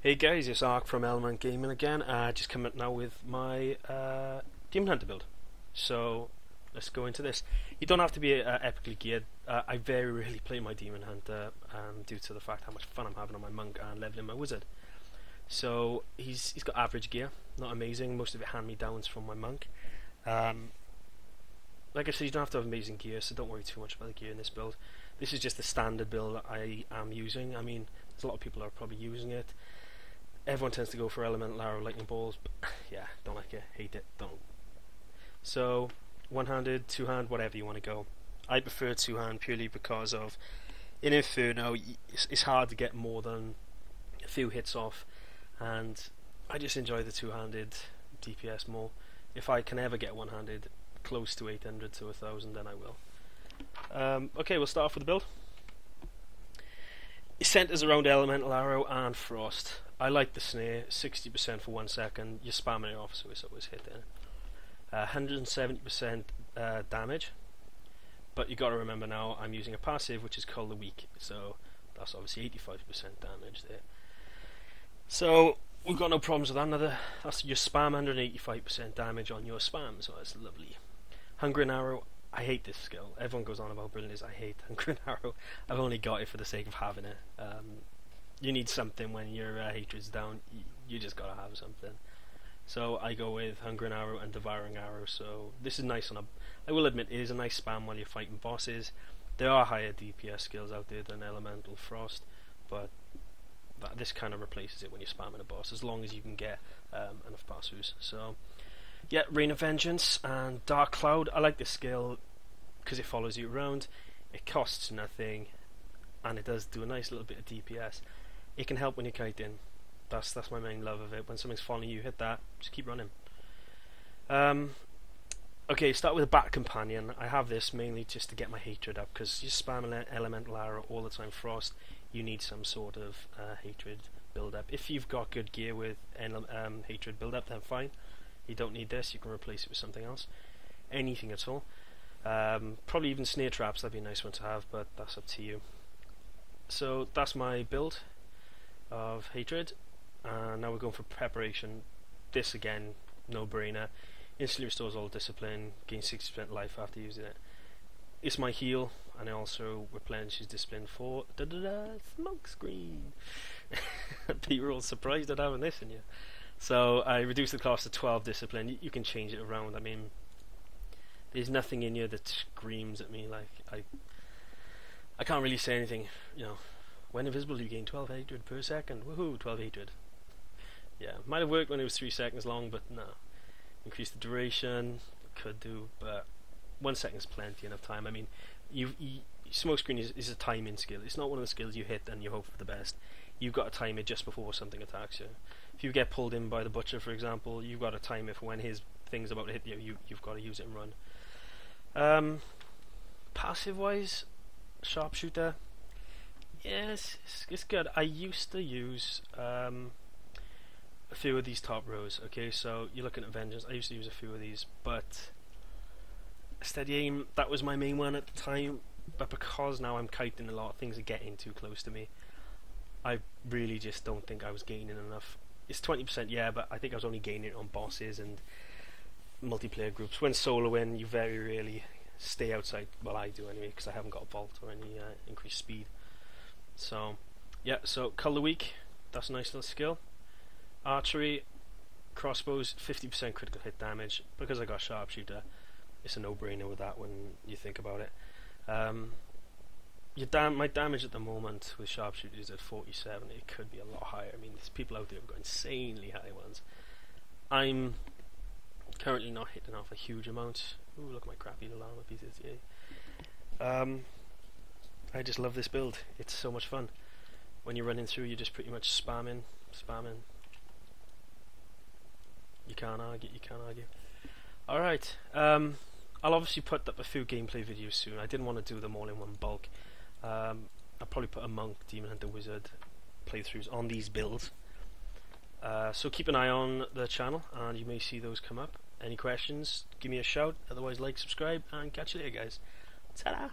Hey guys, it's Ark from Element Gaming again. Just coming up now with my Demon Hunter build. So let's go into this. You don't have to be epically geared. I very rarely play my Demon Hunter due to the fact how much fun I'm having on my monk and leveling my wizard. So he's got average gear, not amazing. Most of it hand-me-downs from my monk. Like I said, you don't have to have amazing gear, so don't worry too much about the gear in this build. This is just the standard build that I am using. I mean, there's a lot of people that are probably using it. Everyone tends to go for elemental arrow, lightning balls, but yeah, don't like it, hate it, don't. So, one-handed, two-hand, whatever you want to go. I prefer two-hand purely because of, in Inferno, it's hard to get more than a few hits off, and I just enjoy the two-handed DPS more. If I can ever get one-handed close to 800 to 1000, then I will. Okay, we'll start off with the build. It centers around elemental arrow and frost. I like the snare, 60% for 1 second. You're spamming it off, so it's always hitting. 170% damage, but you got to remember now I'm using a passive which is called the weak, so that's obviously 85% damage there. So we've got no problems with that. That's your spam, 185% damage on your spam, so that's lovely. Hungering arrow. I hate this skill. Everyone goes on about how brilliant it is. I hate Hungering Arrow. I've only got it for the sake of having it. You need something when your hatred's down. You just gotta have something. So I go with Hungering Arrow and Devouring Arrow. So this is nice on a. I will admit it is a nice spam while you're fighting bosses. There are higher DPS skills out there than Elemental Frost, but this kind of replaces it when you're spamming a boss, as long as you can get enough passus. So. Yeah, Rain of Vengeance and Dark Cloud. I like this skill because it follows you around. It costs nothing, and it does do a nice little bit of DPS. It can help when you're kiting. That's my main love of it. When something's following you, hit that. Just keep running. Okay, start with a Bat Companion. I have this mainly just to get my hatred up because you're spamming Elemental Arrow all the time. Frost. You need some sort of hatred build up. If you've got good gear with hatred build up, then fine. You don't need this, you can replace it with something else. Anything at all. Probably even snare traps, that'd be a nice one to have, but that's up to you. So that's my build of hatred. Now we're going for preparation. This again, no brainer. Instantly restores all discipline, gains 60% life after using it. It's my heal, and it also replenishes discipline for smoke screen. People are all surprised at having this in you. So I reduce the class to 12 discipline. You can change it around. I mean, there's nothing in here that screams at me. Like I can't really say anything. You know, when invisible, you gain 12 hatred per second. Woohoo, 12 hatred. Yeah, might have worked when it was 3 seconds long, but no. Increase the duration, could do, but 1 second is plenty enough time. I mean, smoke screen is a timing skill. It's not one of the skills you hit and you hope for the best. You've got to time it just before something attacks you. If you get pulled in by the butcher, for example, you've got to time it for when his thing's about to hit you. You've got to use it and run. Passive-wise, sharpshooter. Yes, it's good. I used to use a few of these top rows. Okay, so you're looking at Vengeance. I used to use a few of these, but steady aim, that was my main one at the time. But because now I'm kiting a lot, things are getting too close to me. I really just don't think I was gaining enough. It's 20%, yeah, but I think I was only gaining it on bosses and multiplayer groups. When soloing, you very rarely stay outside. Well, I do anyway, because I haven't got a vault or any increased speed. So, yeah, so Colour Weak, that's a nice little skill. Archery, crossbows, 50% critical hit damage. Because I got Sharpshooter, it's a no-brainer with that when you think about it. My damage at the moment with sharpshooter is at 47. It could be a lot higher. I mean, there's people out there who've got insanely high ones. I'm currently not hitting off a huge amount. Ooh, look at my crappy little armor pieces. Yay. I just love this build. It's so much fun. When you're running through, you're just pretty much spamming. You can't argue. Alright. I'll obviously put up a few gameplay videos soon. I didn't want to do them all in one bulk. I'll probably put a monk, demon hunter, wizard playthroughs on these builds. So keep an eye on the channel and you may see those come up. Any questions, give me a shout. Otherwise, like, subscribe, and catch you later, guys. Ta-da!